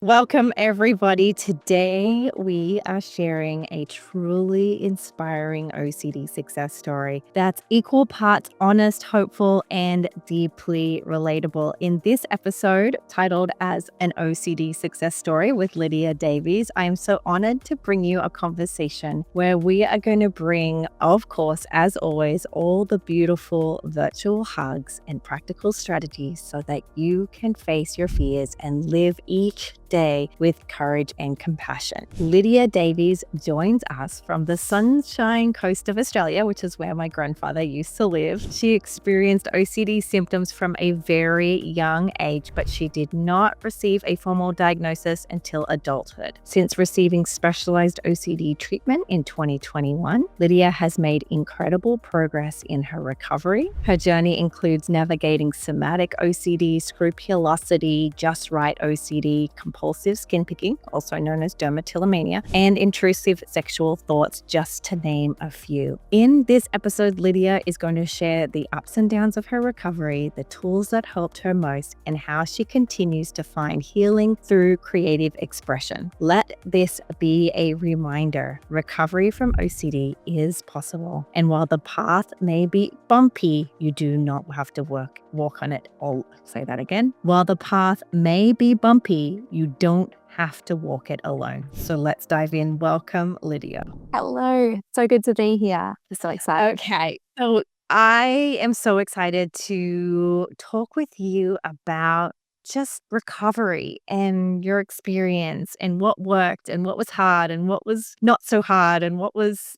Welcome, everybody. Today, we are sharing a truly inspiring OCD success story that's equal parts honest, hopeful, and deeply relatable. In this episode, titled as An OCD Success Story with Lydia Davies, I am so honored to bring you a conversation where we are going to bring, of course, as always, all the beautiful virtual hugs and practical strategies so that you can face your fears and live each day with courage and compassion. Lydia Davies joins us from the Sunshine Coast of Australia, which is where my grandfather used to live. She experienced OCD symptoms from a very young age, but she did not receive a formal diagnosis until adulthood. Since receiving specialized OCD treatment in 2021, Lydia has made incredible progress in her recovery. Her journey includes navigating somatic OCD, scrupulosity, just right OCD, compulsive skin picking, also known as dermatillomania, and intrusive sexual thoughts, just to name a few. In this episode, Lydia is going to share the ups and downs of her recovery, the tools that helped her most, and how she continues to find healing through creative expression. Let this be a reminder: recovery from OCD is possible. And while the path may be bumpy, you do not have to walk on it. I'll say that again. While the path may be bumpy, you don't have to walk it alone. So let's dive in. Welcome, Lydia. Hello. So good to be here. I'm so excited. Okay. So I am so excited to talk with you about just recovery and your experience and what worked and what was hard and what was not so hard and what was,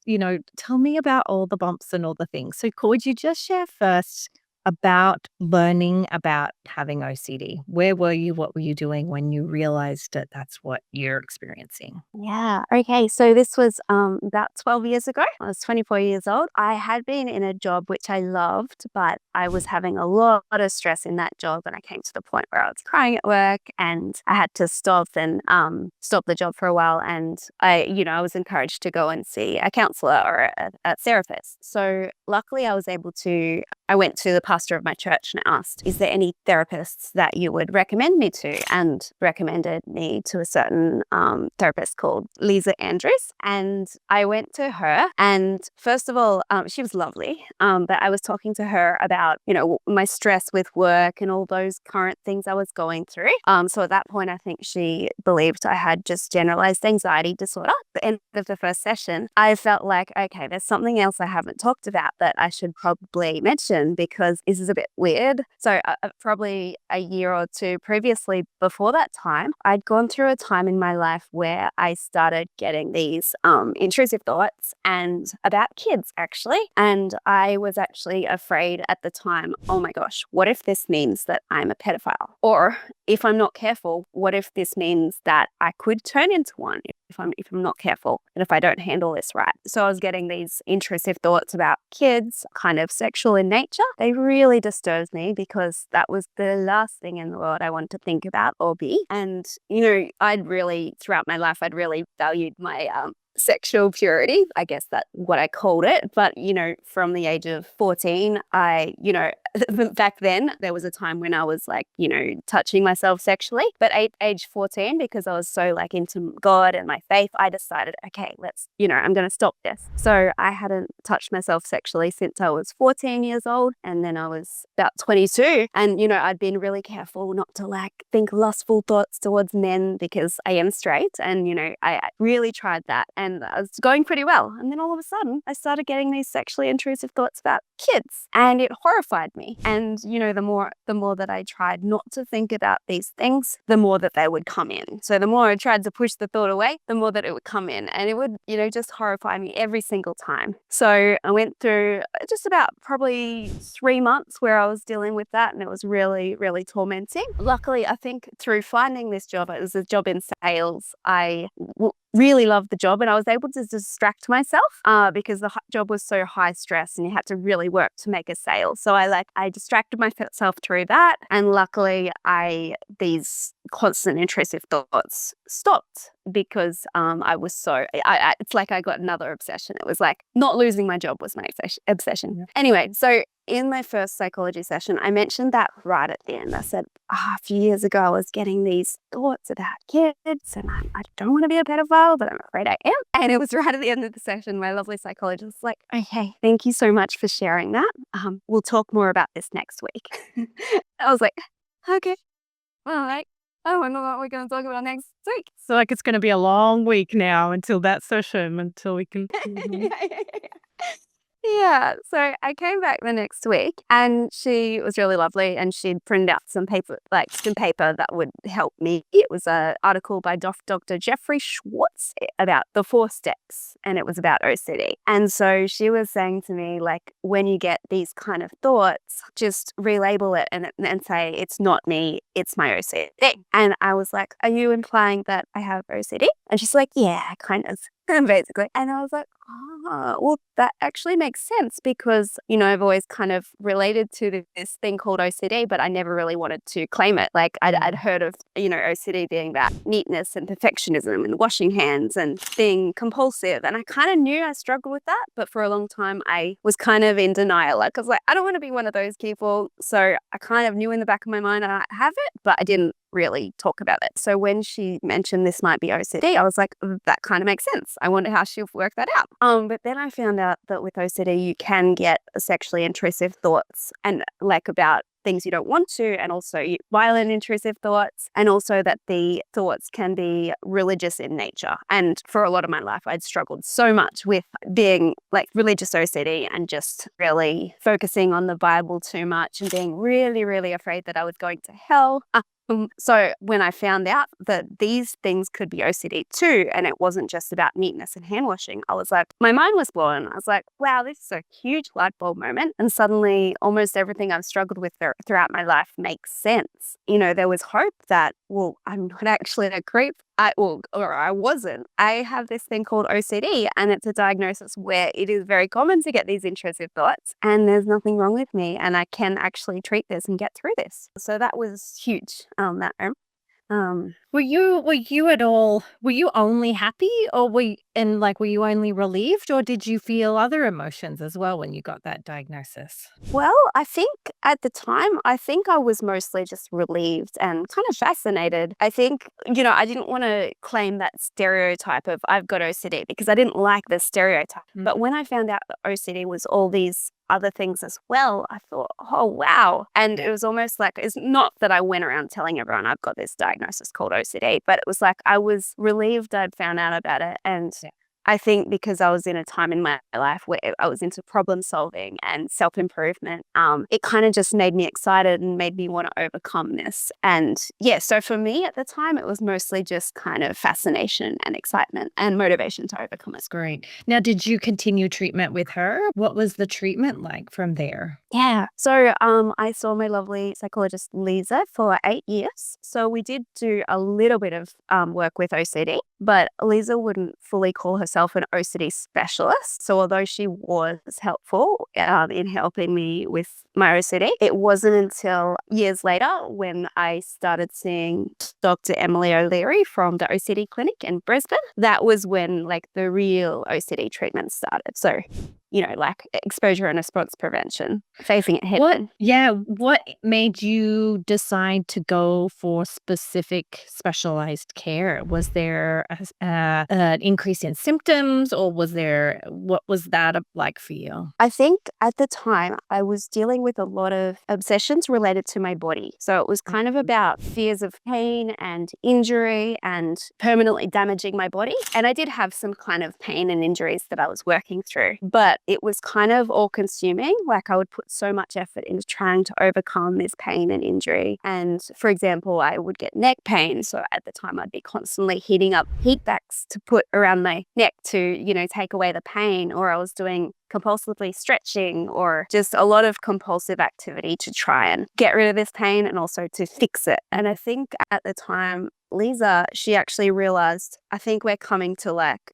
tell me about all the bumps and all the things. So could you just share first about learning about having OCD? Where were you? What were you doing when you realized that that's what you're experiencing? Yeah. Okay. So this was about 12 years ago. I was 24 years old. I had been in a job which I loved, but I was having a lot of stress in that job. And I came to the point where I was crying at work and I had to stop the job for a while. And I was encouraged to go and see a counselor or a therapist. So luckily I went to the pastor of my church and asked, is there any therapists that you would recommend me to? And recommended me to a certain therapist called Lisa Andrews. And I went to her, and first of all, she was lovely. But I was talking to her about, my stress with work and all those current things I was going through. So at that point, I think she believed I had just generalized anxiety disorder. At the end of the first session, I felt like, okay, there's something else I haven't talked about that I should probably mention because this is a bit weird. So probably a year or two previously, before that time, I'd gone through a time in my life where I started getting these intrusive thoughts and about kids, actually. And I was actually afraid at the time, oh my gosh, what if this means that I'm a pedophile? Or if I'm not careful, what if this means that I could turn into one if I'm not careful and if I don't handle this right? So I was getting these intrusive thoughts about kids, kind of sexual in nature. They really disturbed me because that was the last thing in the world I wanted to think about or be. And, throughout my life, I'd really valued my sexual purity. I guess that's what I called it. But, from the age of 14, back then there was a time when I was like, touching myself sexually. But at age 14, because I was so like into God and my faith, I decided, okay, I'm going to stop this. So I hadn't touched myself sexually since I was 14 years old. And then I was about 22. And, I'd been really careful not to like think lustful thoughts towards men because I am straight. And, I really tried that. And I was going pretty well. And then all of a sudden, I started getting these sexually intrusive thoughts about kids. And it horrified me. And, the more that I tried not to think about these things, the more that they would come in. So the more I tried to push the thought away, the more that it would come in. And it would, just horrify me every single time. So I went through just about probably 3 months where I was dealing with that. And it was really, really tormenting. Luckily, I think through finding this job, it was a job in sales, I really loved the job and I was able to distract myself because the job was so high stress and you had to really work to make a sale. So I distracted myself through that, and luckily these constant intrusive thoughts stopped because I was so, it's like I got another obsession. It was like not losing my job was my obsession. Yeah. Anyway, so in my first psychology session, I mentioned that right at the end. I said, a few years ago, I was getting these thoughts about kids and I don't want to be a pedophile, but I'm afraid I am. And it was right at the end of the session. My lovely psychologist was like, okay, thank you so much for sharing that. We'll talk more about this next week. I was like, okay, all right. I wonder what we're going to talk about next week. So like it's going to be a long week now until that session, until we can. Yeah, so I came back the next week and she was really lovely and she'd printed out some paper, that would help me. It was an article by Dr. Jeffrey Schwartz about the 4 steps and it was about OCD. And so she was saying to me, like, when you get these kind of thoughts, just relabel it and say, it's not me, it's my OCD. And I was like, are you implying that I have OCD? And she's like, yeah, kind of. Basically. And I was like, oh, well, that actually makes sense because, I've always kind of related to this thing called OCD, but I never really wanted to claim it. Like I'd heard of, OCD being about neatness and perfectionism and washing hands and being compulsive. And I kind of knew I struggled with that, but for a long time I was kind of in denial. Like I was like, I don't want to be one of those people. So I kind of knew in the back of my mind I have it, but I didn't really talk about it. So when she mentioned this might be OCD, I was like, that kind of makes sense. I wonder how she'll work that out. But then I found out that with OCD, you can get sexually intrusive thoughts and like about things you don't want to, and also violent intrusive thoughts, and also that the thoughts can be religious in nature. And for a lot of my life, I'd struggled so much with being like religious OCD and just really focusing on the Bible too much and being really, really afraid that I was going to hell. So when I found out that these things could be OCD too, and it wasn't just about neatness and hand washing, I was like, my mind was blown. I was like, wow, this is a huge light bulb moment. And suddenly almost everything I've struggled with throughout my life makes sense. There was hope that, well, I'm not actually a creep. I wasn't. I have this thing called OCD, and it's a diagnosis where it is very common to get these intrusive thoughts, and there's nothing wrong with me, and I can actually treat this and get through this. So that was huge. Were you at all, were you only happy or were you only relieved, or did you feel other emotions as well when you got that diagnosis? Well, I think at the time, I was mostly just relieved and kind of fascinated. I think, I didn't want to claim that stereotype of I've got OCD because I didn't like the stereotype. But when I found out that OCD was all these other things as well, I thought, oh, wow. And it was almost like, it's not that I went around telling everyone I've got this diagnosis called OCD, but it was like I was relieved I'd found out about it. And I think because I was in a time in my life where I was into problem solving and self-improvement, it kind of just made me excited and made me want to overcome this. And yeah, so for me at the time, it was mostly just kind of fascination and excitement and motivation to overcome it. That's great. Now, did you continue treatment with her? What was the treatment like from there? Yeah. So I saw my lovely psychologist, Lisa, for 8 years. So we did do a little bit of work with OCD, but Lisa wouldn't fully call herself an OCD specialist. So although she was helpful in helping me with my OCD, it wasn't until years later when I started seeing Dr. Emily O'Leary from the OCD clinic in Brisbane. That was when like the real OCD treatment started. So like exposure and response prevention, facing it head on. What made you decide to go for specific specialized care? Was there an increase in symptoms, or what was that like for you? I think at the time I was dealing with a lot of obsessions related to my body. So it was kind of about fears of pain and injury and permanently damaging my body. And I did have some kind of pain and injuries that I was working through, but it was kind of all consuming. Like I would put so much effort into trying to overcome this pain and injury. And for example, I would get neck pain. So at the time I'd be constantly heating up heat packs to put around my neck to, take away the pain, or I was doing compulsively stretching or just a lot of compulsive activity to try and get rid of this pain and also to fix it. And I think at the time, Lisa, she actually realized, I think we're coming to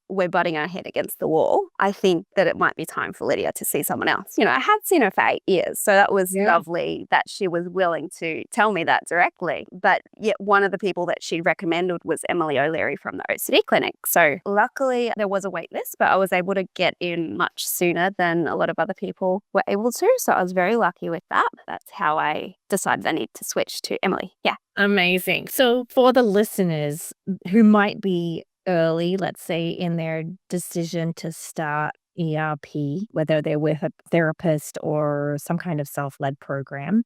we're butting our head against the wall. I think that it might be time for Lydia to see someone else. I had seen her for 8 years, so that was lovely that she was willing to tell me that directly. But yet one of the people that she recommended was Emily O'Leary from the OCD clinic. So luckily there was a wait list, but I was able to get in much sooner than a lot of other people were able to. So I was very lucky with that. That's how I decided I need to switch to Emily. Yeah. Amazing. So for the listeners who might be early, let's say, in their decision to start ERP, whether they're with a therapist or some kind of self-led program,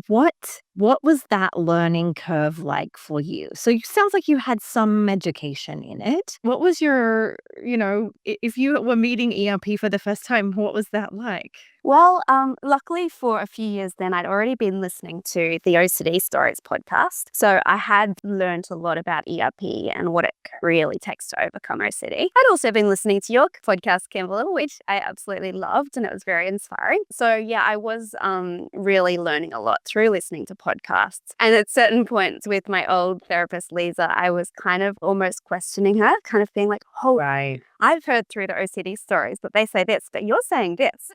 what was that learning curve like for you? So it sounds like you had some education in it. What was your, if you were meeting ERP for the first time, what was that like? Well, luckily for a few years then, I'd already been listening to the OCD Stories podcast. So I had learned a lot about ERP and what it really takes to overcome OCD. I'd also been listening to your podcast, Kimberly, which I absolutely loved, and it was very inspiring. So yeah, I was really learning a lot through listening to podcasts. And at certain points with my old therapist, Lisa, I was kind of almost questioning her, kind of being like, oh, Right. I've heard through the OCD stories that they say this, but you're saying this.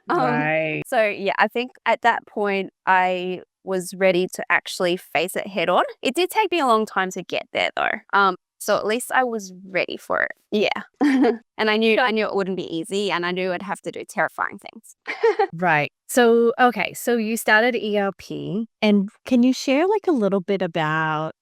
Right. So yeah, I think at that point I was ready to actually face it head on. It did take me a long time to get there though. So at least I was ready for it. Yeah. And I knew it wouldn't be easy, and I knew I'd have to do terrifying things. Right. So, okay. So you started ERP, and can you share a little bit about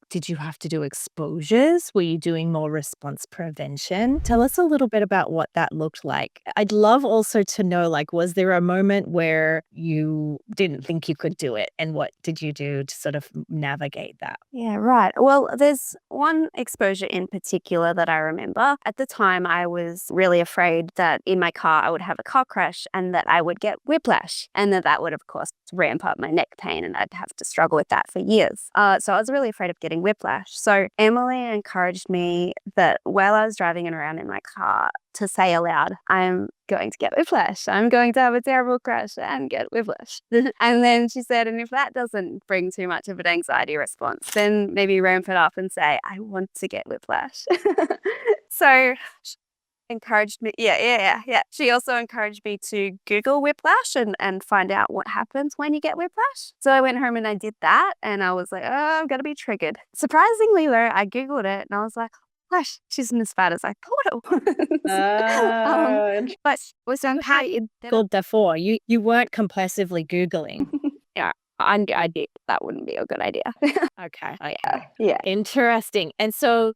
did you have to do exposures? Were you doing more response prevention? Tell us a little bit about what that looked like. I'd love also to know, was there a moment where you didn't think you could do it, and what did you do to sort of navigate that? Yeah, right. Well, there's one exposure in particular that I remember. At the time, I was really afraid that in my car I would have a car crash and that I would get whiplash, and that would, of course, ramp up my neck pain, and I'd have to struggle with that for years. So I was really afraid of getting whiplash. So Emily encouraged me that while I was driving around in my car to say aloud, I'm going to get whiplash. I'm going to have a terrible crash and get whiplash. And then she said, and if that doesn't bring too much of an anxiety response, then maybe ramp it up and say, I want to get whiplash. So she encouraged me. Yeah. She also encouraged me to Google whiplash and find out what happens when you get whiplash. So I went home and I did that, and I was like, oh, I'm going to be triggered. Surprisingly though, I Googled it and I was like, gosh, she's not as bad as I thought it was. But was How you Googled before? You weren't compulsively Googling. yeah, I did. That wouldn't be a good idea. Okay. Yeah. Interesting. And so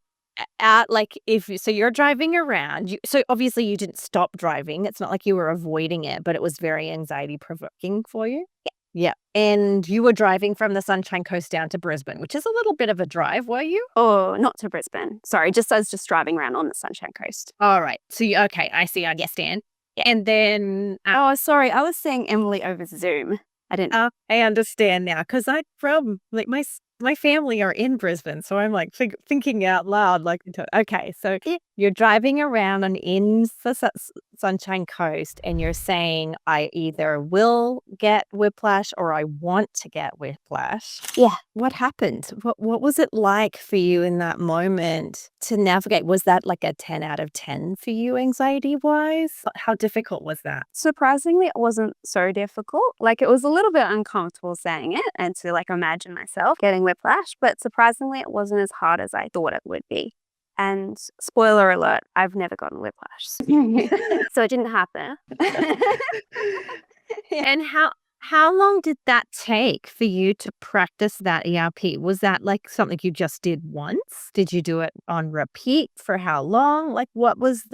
so you're driving around, so obviously you didn't stop driving. It's not like you were avoiding it, but it was very anxiety provoking for you. Yeah. And you were driving from the Sunshine Coast down to Brisbane, which is a little bit of a drive, were you? Oh, not to Brisbane. Sorry, I was just driving around on the Sunshine Coast. All right. So okay, I see. I understand. Yeah. And then oh, sorry, I was saying Emily over Zoom. I didn't. I understand now, because I'm from my family are in Brisbane, so I'm thinking out loud. Okay, so you're driving around in the Sunshine Coast, and you're saying, I either will get whiplash or I want to get whiplash. Yeah. What happened? What was it like for you in that moment to navigate? Was that a 10 out of 10 for you, anxiety-wise? How difficult was that? Surprisingly, it wasn't so difficult. It was a little bit uncomfortable saying it and to imagine myself getting whiplash, but surprisingly, it wasn't as hard as I thought it would be. And spoiler alert, I've never gotten whiplash. So it didn't happen. And how long did that take for you to practice that ERP? Was that something you just did once? Did you do it on repeat for how long? What was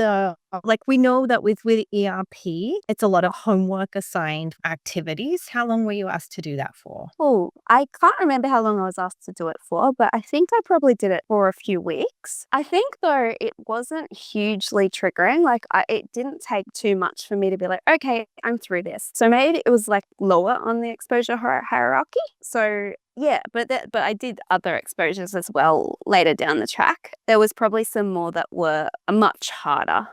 we know that with ERP, it's a lot of homework assigned activities. How long were you asked to do that for? Oh, I can't remember how long I was asked to do it for, but I think I probably did it for a few weeks. I think though it wasn't hugely triggering. It didn't take too much for me to be like, okay, I'm through this. So maybe it was lower on the exposure hierarchy. So yeah, but I did other exposures as well later down the track. There was probably some more that were much harder.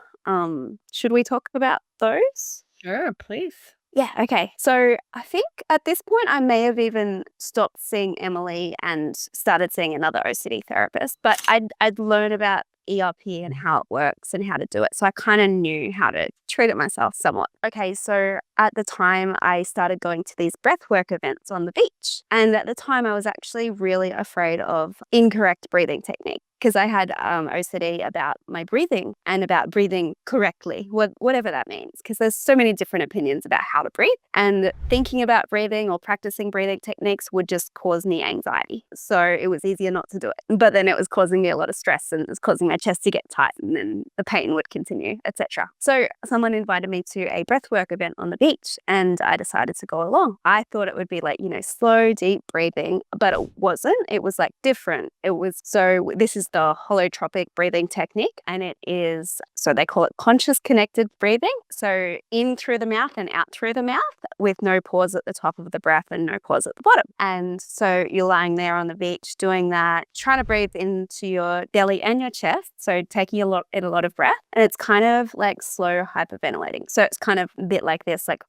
Should we talk about those? Sure, please. Yeah, okay. So I think at this point I may have even stopped seeing Emily and started seeing another OCD therapist, but I'd learned about ERP and how it works and how to do it. So I kind of knew how to treat it myself somewhat. Okay, so at the time I started going to these breathwork events on the beach. And at the time I was actually really afraid of incorrect breathing technique, because I had OCD about my breathing and about breathing correctly, whatever that means, because there's so many different opinions about how to breathe. And thinking about breathing or practicing breathing techniques would just cause me anxiety. So it was easier not to do it. But then it was causing me a lot of stress and it was causing my chest to get tight and then the pain would continue, etc. So someone invited me to a breathwork event on the beach and I decided to go along. I thought it would be like, slow, deep breathing, but it wasn't. It was like different. This is the holotropic breathing technique, and it is, so they call it conscious connected breathing. So in through the mouth and out through the mouth with no pause at the top of the breath and no pause at the bottom. And so you're lying there on the beach doing that, trying to breathe into your belly and your chest. So taking a lot of breath, and it's kind of like slow hyperventilating. So it's kind of a bit like this, like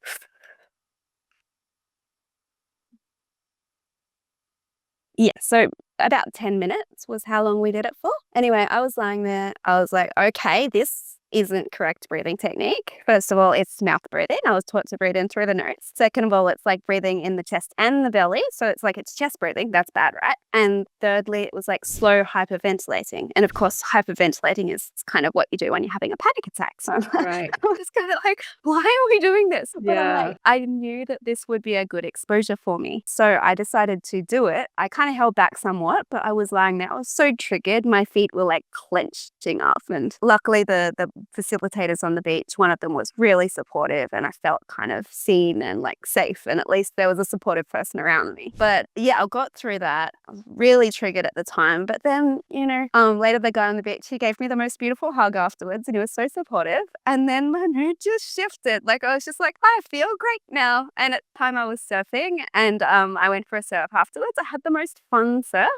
yeah, so about 10 minutes was how long we did it for. Anyway, I was lying there. I was like, okay, this isn't correct breathing technique. First of all, it's mouth breathing. I was taught to breathe in through the nose. Second of all, it's like breathing in the chest and the belly. So it's like it's chest breathing. That's bad, right? And thirdly, it was like slow hyperventilating. And of course, hyperventilating is kind of what you do when you're having a panic attack. So Right. I was kind of like, why are we doing this? But I'm Yeah. like, I knew that this would be a good exposure for me. So I decided to do it. I kind of held back somewhat, but I was lying there. I was so triggered. My feet were like clenching up. And luckily, the facilitators on the beach, one of them was really supportive and I felt kind of seen and like safe. And at least there was a supportive person around me. But yeah, I got through that. I was really triggered at the time. But then, later the guy on the beach, he gave me the most beautiful hug afterwards and he was so supportive. And then my mood just shifted. Like I was just like, I feel great now. And at the time I was surfing and I went for a surf afterwards. I had the most fun surf.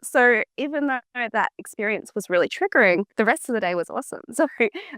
So even though that experience was really triggering, the rest of the day was awesome. So,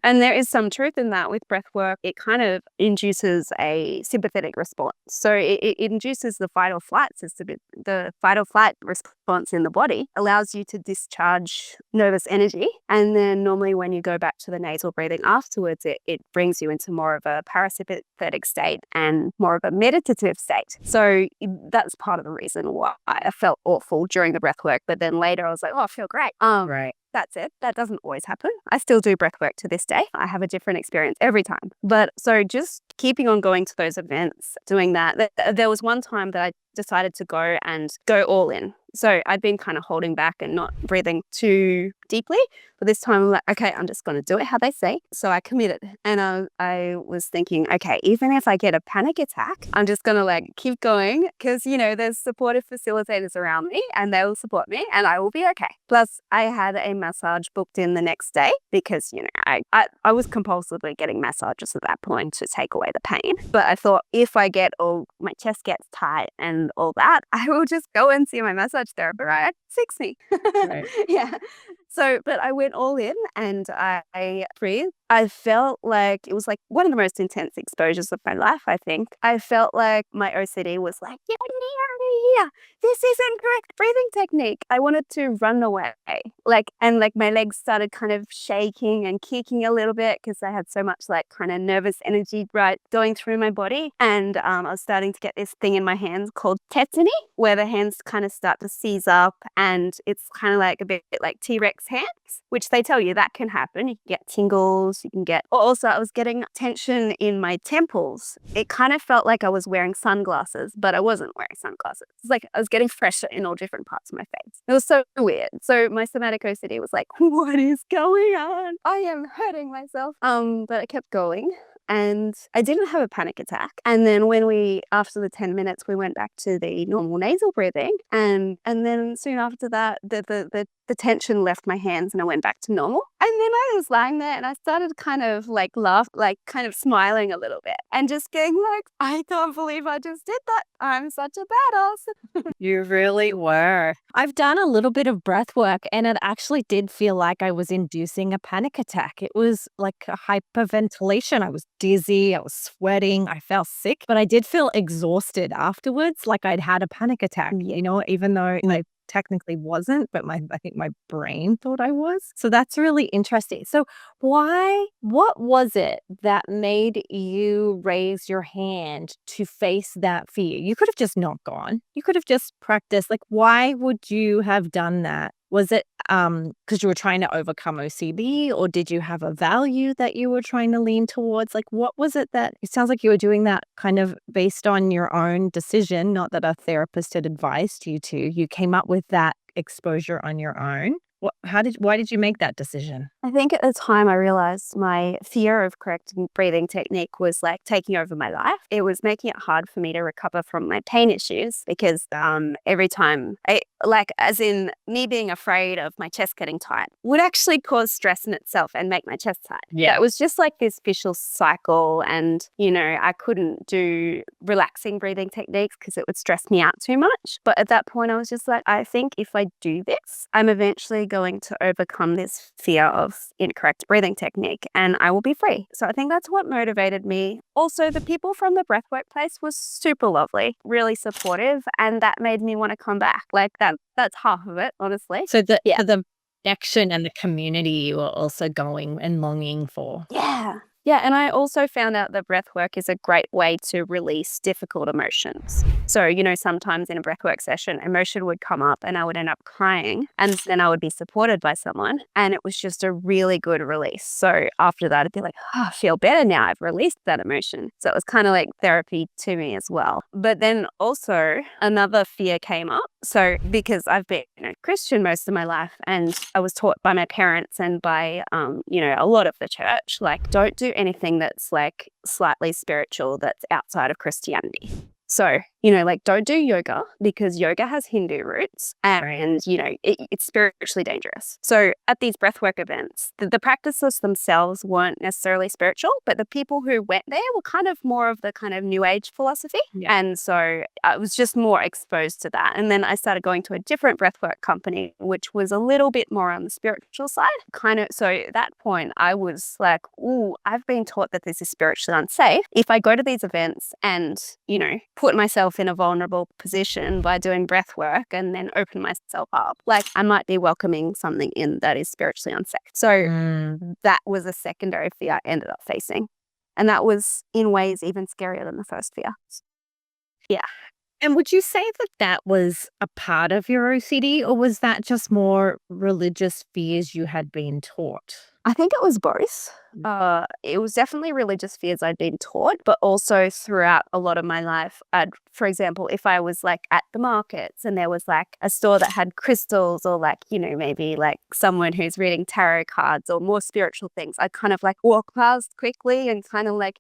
and there is some truth in that with breath work. It kind of induces a sympathetic response. So it induces the fight or flight system. The fight or flight response in the body allows you to discharge nervous energy. And then normally when you go back to the nasal breathing afterwards, it brings you into more of a parasympathetic state and more of a meditative state. So that's part of the reason why I felt awful during the breath work. But then later I was like, oh, I feel great. Right. That's it. That doesn't always happen. I still do breath work to this day. I have a different experience every time. But so just keeping on going to those events, doing that. There was one time that I decided to go all in. So I'd been kind of holding back and not breathing too deeply. But this time I'm like, okay, I'm just going to do it how they say. So I committed. And I was thinking, okay, even if I get a panic attack, I'm just going to like keep going because, there's supportive facilitators around me and they will support me and I will be okay. Plus I had a massage booked in the next day because, I was compulsively getting massages at that point to take away the pain. But I thought if I get my chest gets tight and all that, I will just go and see my massage therapist, right? Fix me. Right. Yeah. So, but I went all in and I breathed. I felt like it was like one of the most intense exposures of my life, I think. I felt like my OCD was like, get out of here. This isn't correct breathing technique. I wanted to run away. And my legs started kind of shaking and kicking a little bit because I had so much like kind of nervous energy right going through my body. And I was starting to get this thing in my hands called tetany, where the hands kind of start to seize up and it's kind of like a bit like T-Rex hands, which they tell you that can happen. You can get tingles, you can get, also I was getting tension in my temples. It kind of felt like I was wearing sunglasses, but I wasn't wearing sunglasses. It's like I was getting pressure in all different parts of my face. It was so weird. So my somatic OCD was like, what is going on? I am hurting myself. But I kept going. And I didn't have a panic attack. And then after the 10 minutes, we went back to the normal nasal breathing. And then soon after that, the the tension left my hands and I went back to normal. And then I was lying there and I started kind of like kind of smiling a little bit and just getting like, I can't believe I just did that. I'm such a badass. You really were. I've done a little bit of breath work and it actually did feel like I was inducing a panic attack. It was like a hyperventilation. I was dizzy, I was sweating, I felt sick, but I did feel exhausted afterwards, like I'd had a panic attack, even though I technically wasn't, but I think my brain thought I was. So that's really interesting. So what was it that made you raise your hand to face that fear? You could have just not gone. You could have just practiced. Like, why would you have done that? Was it because you were trying to overcome OCD, or did you have a value that you were trying to lean towards? Like, what was it that it sounds like you were doing that kind of based on your own decision, not that a therapist had advised you to. You came up with that exposure on your own. Why did you make that decision? I think at the time I realized my fear of correct breathing technique was like taking over my life. It was making it hard for me to recover from my pain issues because every time as in me being afraid of my chest getting tight would actually cause stress in itself and make my chest tight. Yeah. It was just like this vicious cycle and, I couldn't do relaxing breathing techniques because it would stress me out too much. But at that point I was just like, I think if I do this, I'm eventually going to overcome this fear of incorrect breathing technique and I will be free. So I think that's what motivated me. Also, the people from the breathwork place was super lovely, really supportive, and that made me want to come back. Like that's half of it, honestly. So the connection and the community you were also going and longing for. Yeah. Yeah, and I also found out that breath work is a great way to release difficult emotions. So, sometimes in a breathwork session, emotion would come up and I would end up crying and then I would be supported by someone and it was just a really good release. So after that, I'd be like, I feel better now. I've released that emotion. So it was kind of like therapy to me as well. But then also another fear came up. So because I've been Christian most of my life and I was taught by my parents and by, a lot of the church, like don't do anything that's like slightly spiritual that's outside of Christianity. So, don't do yoga because yoga has Hindu roots and, it's spiritually dangerous. So at these breathwork events, the practices themselves weren't necessarily spiritual, but the people who went there were kind of more of the kind of new age philosophy. Yeah. And so I was just more exposed to that. And then I started going to a different breathwork company, which was a little bit more on the spiritual side. So at that point, I was like, I've been taught that this is spiritually unsafe. If I go to these events and, put myself in a vulnerable position by doing breath work and then open myself up, like I might be welcoming something in that is spiritually unsafe. So that was a secondary fear I ended up facing. And that was in ways even scarier than the first fear. Yeah. And would you say that was a part of your OCD, or was that just more religious fears you had been taught? I think it was both. It was definitely religious fears I'd been taught, but also throughout a lot of my life, for example, if I was like at the markets and there was like a store that had crystals or like, maybe like someone who's reading tarot cards or more spiritual things, I'd kind of like walk past quickly and kind of like,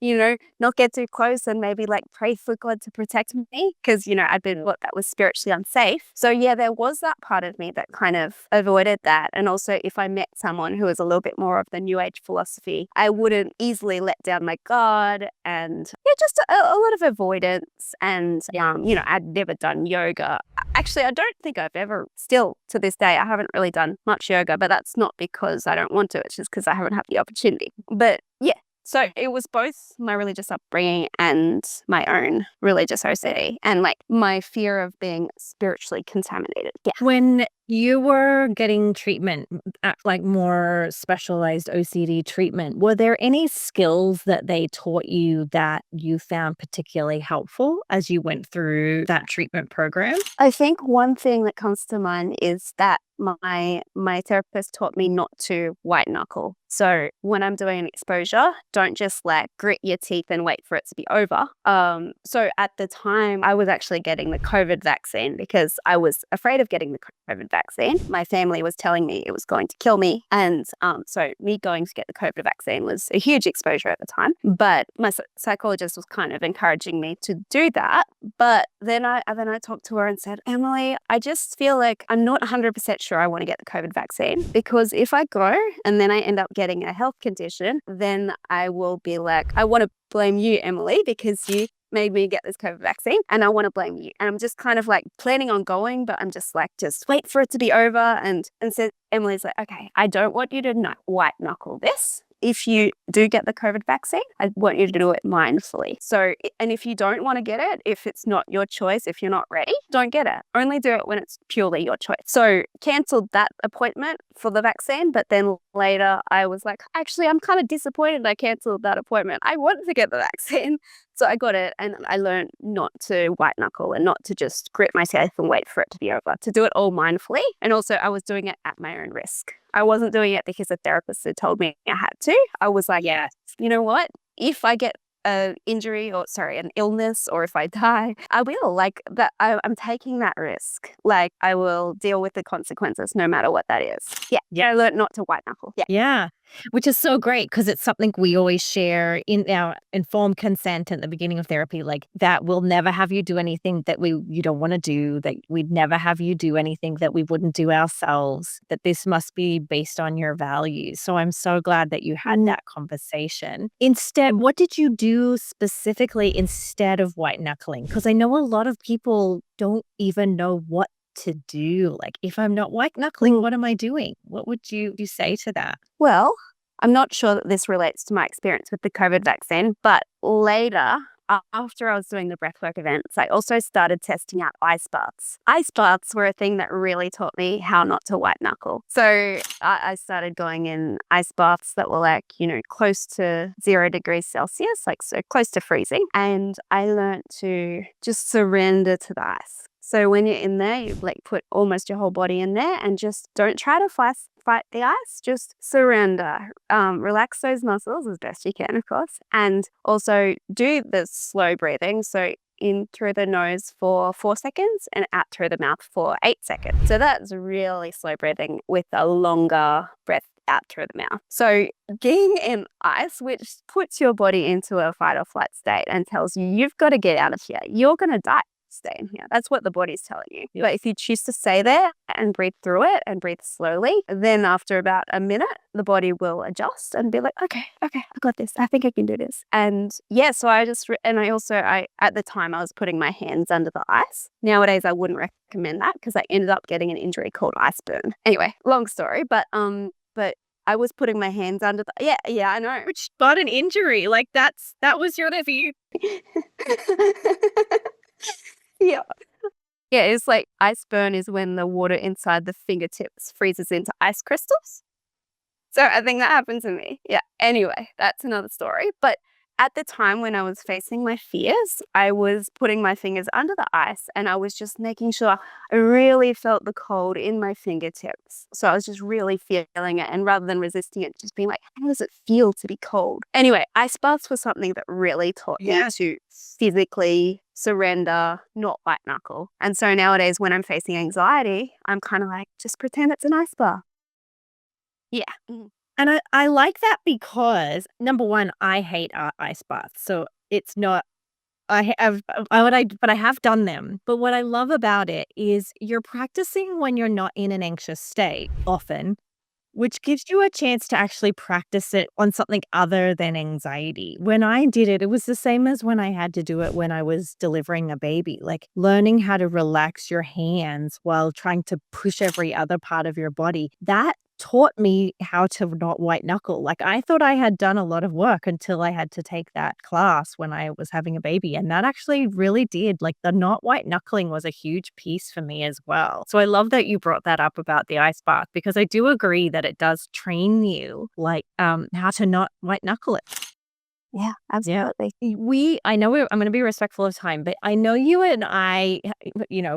not get too close and maybe like pray for God to protect me because, I'd been taught that was spiritually unsafe. So yeah, there was that part of me that kind of avoided that. And also if I met someone who was a little bit more of the new age philosophy, I wouldn't easily let down my guard and just a lot of avoidance. And, I'd never done yoga. Actually, I don't think I've ever, still to this day, I haven't really done much yoga, but that's not because I don't want to. It's just because I haven't had the opportunity. But yeah. So it was both my religious upbringing and my own religious OCD and like my fear of being spiritually contaminated. Yeah. When you were getting treatment, like more specialized OCD treatment, were there any skills that they taught you that you found particularly helpful as you went through that treatment program? I think one thing that comes to mind is that my therapist taught me not to white knuckle. So when I'm doing an exposure, don't just like grit your teeth and wait for it to be over. So at the time I was actually getting the COVID vaccine because I was afraid of getting the COVID vaccine. My family was telling me it was going to kill me. And so me going to get the COVID vaccine was a huge exposure at the time. But my psychologist was kind of encouraging me to do that. But then I talked to her and said, Emily, I just feel like I'm not 100% sure I want to get the COVID vaccine, because if I go and then I end up getting a health condition, then I will be like, I want to blame you, Emily, because you made me get this COVID vaccine and I want to blame you. And I'm just kind of like planning on going, but I'm just like, just wait for it to be over. And so Emily's like, okay, I don't want you to white knuckle this. If you do get the COVID vaccine, I want you to do it mindfully. So, and if you don't want to get it, if it's not your choice, if you're not ready, don't get it. Only do it when it's purely your choice. So cancelled that appointment for the vaccine, but then later I was like, actually, I'm kind of disappointed I cancelled that appointment. I wanted to get the vaccine. So I got it, and I learned not to white knuckle and not to just grit my teeth and wait for it to be over, to do it all mindfully. And also I was doing it at my own risk. I wasn't doing it because a therapist had told me I had to. I was like, yeah, you know what? If I get an illness, or if I die, I will. Like that, I'm taking that risk. Like I will deal with the consequences no matter what that is. Yeah. I learned not to white knuckle. Yeah. Which is so great, because it's something we always share in our informed consent at the beginning of therapy, like that we'll never have you do anything that you don't want to do, that we'd never have you do anything that we wouldn't do ourselves, that this must be based on your values. So I'm so glad that you had that conversation. Instead, what did you do specifically instead of white knuckling? Because I know a lot of people don't even know what to do. Like, if I'm not white knuckling, what am I doing? What would you say to that? Well, I'm not sure that this relates to my experience with the COVID vaccine, but later, after I was doing the breathwork events, I also started testing out ice baths. Ice baths were a thing that really taught me how not to white knuckle. So I started going in ice baths that were like, close to 0 degrees Celsius, like so close to freezing. And I learned to just surrender to the ice. So when you're in there, you like put almost your whole body in there and just don't try to fight the ice, just surrender. Relax those muscles as best you can, of course. And also do the slow breathing. So in through the nose for 4 seconds and out through the mouth for 8 seconds. So that's really slow breathing with a longer breath out through the mouth. So being in ice, which puts your body into a fight or flight state and tells you, you've got to get out of here. You're going to die. Stay in here. That's what the body's telling you. But if you choose to stay there and breathe through it and breathe slowly, then after about a minute, the body will adjust and be like, okay, I got this. I think I can do this. And yeah, so I at the time I was putting my hands under the ice. Nowadays, I wouldn't recommend that because I ended up getting an injury called ice burn. Anyway, long story, but I was putting my hands under the, yeah, I know. Which got an injury. Like that was your review. Yeah. Yeah, it's like ice burn is when the water inside the fingertips freezes into ice crystals. So I think that happened to me. Yeah. Anyway, that's another story. But at the time when I was facing my fears, I was putting my fingers under the ice and I was just making sure I really felt the cold in my fingertips. So I was just really feeling it, and rather than resisting it, just being like, how does it feel to be cold? Anyway, ice baths was something that really taught me to physically surrender, not white knuckle. And so nowadays when I'm facing anxiety, I'm kind of like, just pretend it's an ice bath. Yeah. And I like that because, number one, I hate ice baths, so it's not I have but I have done them. But what I love about it is you're practicing when you're not in an anxious state often, which gives you a chance to actually practice it on something other than anxiety. When I did it, it was the same as when I had to do it when I was delivering a baby, like learning how to relax your hands while trying to push every other part of your body. That taught me how to not white knuckle. Like, I thought I had done a lot of work until I had to take that class when I was having a baby. And that actually really did. Like, the not white knuckling was a huge piece for me as well. So I love that you brought that up about the ice bath, because I do agree that it does train you, like, how to not white knuckle it. Yeah, absolutely. I know I'm going to be respectful of time, but I know you and I,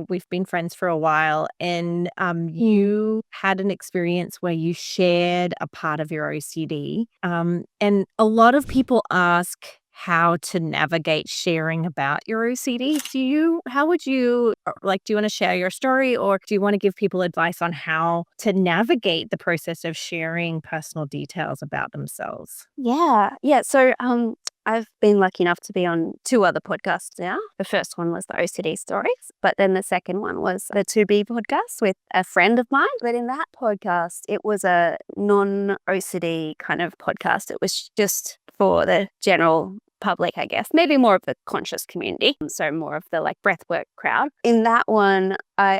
we've been friends for a while, and you had an experience where you shared a part of your OCD. And a lot of people ask, how to navigate sharing about your OCD. How would you, do you want to share your story, or do you want to give people advice on how to navigate the process of sharing personal details about themselves? Yeah. Yeah. So I've been lucky enough to be on 2 other podcasts now. The first one was the OCD stories, but then the second one was the 2B podcast with a friend of mine. But in that podcast, it was a non-OCD kind of podcast. It was just for the general public, I guess, maybe more of the conscious community, so more of the like breathwork crowd. In that one,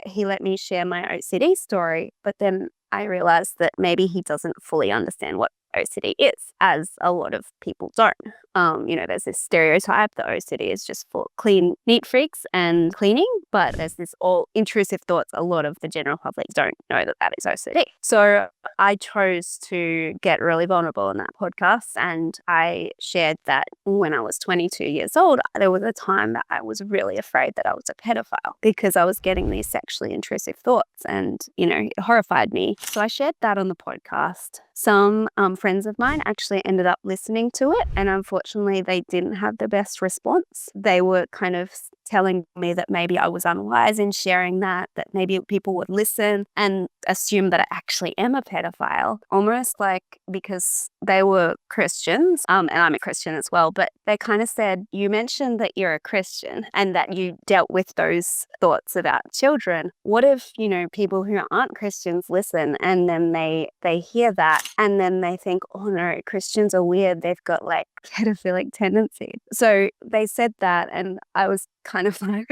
he let me share my OCD story, but then I realized that maybe he doesn't fully understand what OCD is, as a lot of people don't. There's this stereotype that OCD is just for clean, neat freaks and cleaning, but there's this all intrusive thoughts. A lot of the general public don't know that that is OCD. So I chose to get really vulnerable in that podcast, and I shared that when I was 22 years old, there was a time that I was really afraid that I was a pedophile because I was getting these sexually intrusive thoughts, and, it horrified me. So I shared that on the podcast. Some friends of mine actually ended up listening to it, and unfortunately they didn't have the best response. They were kind of telling me that maybe I was unwise in sharing that maybe people would listen and assume that I actually am a pedophile, almost like because they were Christians, and I'm a Christian as well, but they kind of said, you mentioned that you're a Christian and that you dealt with those thoughts about children. What if, people who aren't Christians listen, and then they hear that, and then they think, oh no, Christians are weird. They've got like pedophilic tendencies. So they said that, and I was kind of like,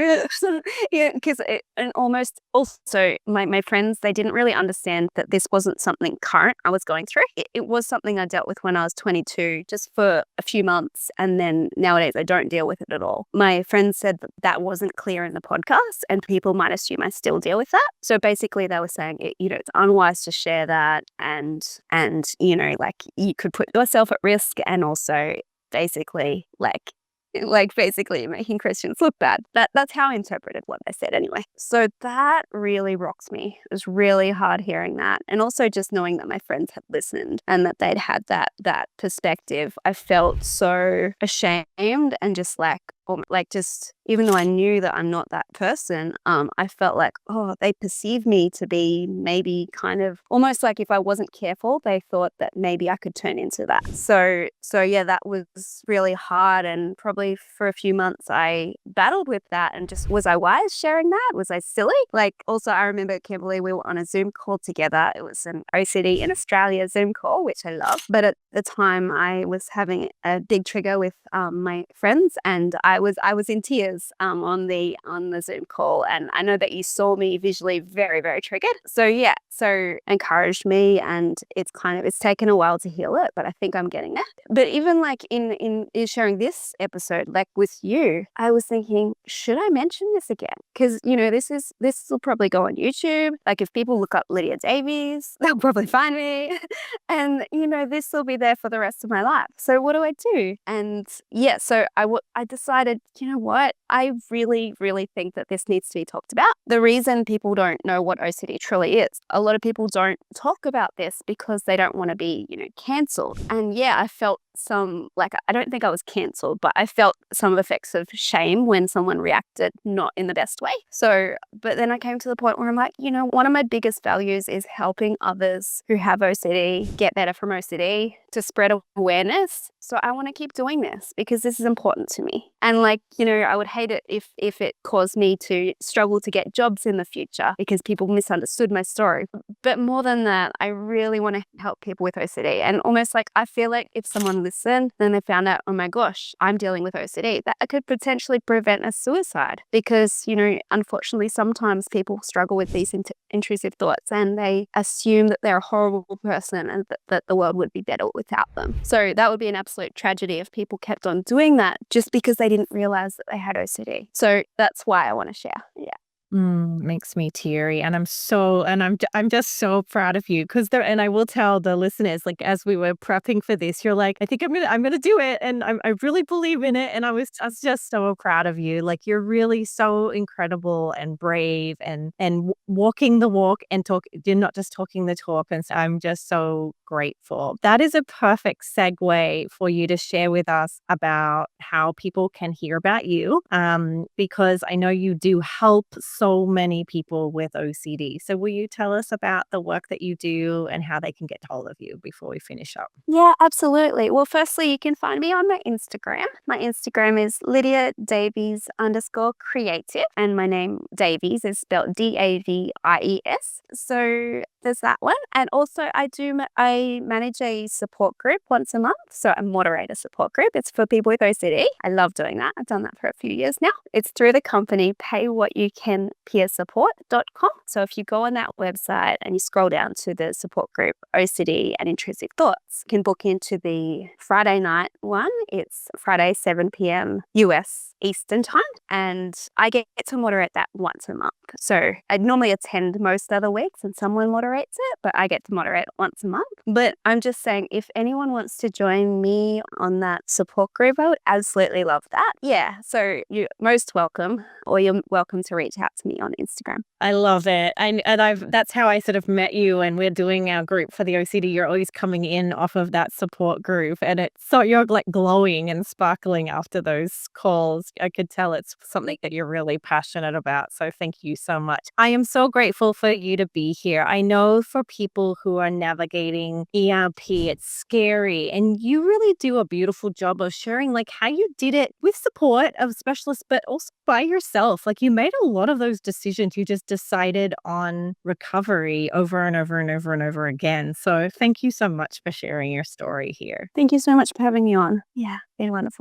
yeah, because and almost also my friends, they didn't really understand that this wasn't something current I was going through. It was something I dealt with when I was 22, just for a few months, and then nowadays I don't deal with it at all. My friends said that wasn't clear in the podcast, and people might assume I still deal with that. So basically, they were saying it's unwise to share that, and like you could put yourself at risk, and also basically basically making Christians look bad. That's how I interpreted what they said anyway. So that really rocks me. It was really hard hearing that. And also just knowing that my friends had listened and that they'd had that perspective. I felt so ashamed, and just just even though I knew that I'm not that person, I felt like, oh, they perceive me to be maybe kind of almost like if I wasn't careful, they thought that maybe I could turn into that. So yeah, that was really hard, and probably for a few months I battled with that, and just, was I wise sharing that? Was I silly? Also, I remember, Kimberly, we were on a Zoom call together. It was an OCD in Australia Zoom call, which I love. But at the time I was having a big trigger with my friends, and I was in tears on the Zoom call, and I know that you saw me visually very, very triggered. So yeah, so encouraged me, and it's taken a while to heal it, but I think I'm getting there. But even in sharing this episode, with you, I was thinking, should I mention this again? Because this will probably go on YouTube. If people look up Lydia Davies, they'll probably find me, and this will be there for the rest of my life. So what do I do? And yeah, so I decided, what? I really, really think that this needs to be talked about. The reason people don't know what OCD truly is, a lot of people don't talk about this because they don't want to be, cancelled. And yeah, I felt I don't think I was cancelled, but I felt some effects of shame when someone reacted not in the best way. So, but then I came to the point where I'm like, one of my biggest values is helping others who have OCD get better from OCD, to spread awareness. So I want to keep doing this because this is important to me. And I would hate it if it caused me to struggle to get jobs in the future because people misunderstood my story. But more than that, I really want to help people with OCD. And almost I feel like if someone listened, then they found out, oh my gosh, I'm dealing with OCD, that could potentially prevent a suicide. Because, unfortunately, sometimes people struggle with these intrusive thoughts, and they assume that they're a horrible person and that the world would be better without them. So that would be an absolute tragedy if people kept on doing that just because they didn't realize that they had OCD. So that's why I want to share. Yeah. Makes me teary, and I'm just so proud of you because there. And I will tell the listeners, like, as we were prepping for this, you're like, "I think I'm gonna do it," and I really believe in it, and I was just so proud of you. Like, you're really so incredible and brave and walking the walk and you're not just talking the talk, and so I'm just so grateful. That is a perfect segue for you to share with us about how people can hear about you, because I know you do help so many people with OCD. So will you tell us about the work that you do and how they can get hold of you before we finish up? Yeah, absolutely. Well, firstly, you can find me on my Instagram. My Instagram is Lydia Davies _creative, and my name Davies is spelled Davies. So there's that one. And also, I manage a support group once a month. So I moderate a support group. It's for people with OCD. I love doing that. I've done that for a few years now. It's through the company paywhatyoucanpeersupport.com. So if you go on that website and you scroll down to the support group OCD and Intrusive Thoughts, you can book into the Friday night one. It's Friday 7 p.m. US Eastern time, and I get to moderate that once a month. So I normally attend most other weeks and someone moderates it, but I get to moderate it once a month. But I'm just saying, if anyone wants to join me on that support group, I would absolutely love that. Yeah, so you're most welcome, or you're welcome to reach out to me on Instagram. I love it. And I've that's how I sort of met you, and we're doing our group for the OCD. You're always coming in off of that support group, and it's so you're like glowing and sparkling after those calls. I could tell it's something that you're really passionate about. So thank you so much. I am so grateful for you to be here. I know for people who are navigating ERP, it's scary, and you really do a beautiful job of sharing like how you did it with support of specialists, but also by yourself. Like, you made a lot of those decisions. You just decided on recovery over and over and over and over again. So thank you so much for sharing your story here. Thank you so much for having me on. Yeah, been wonderful.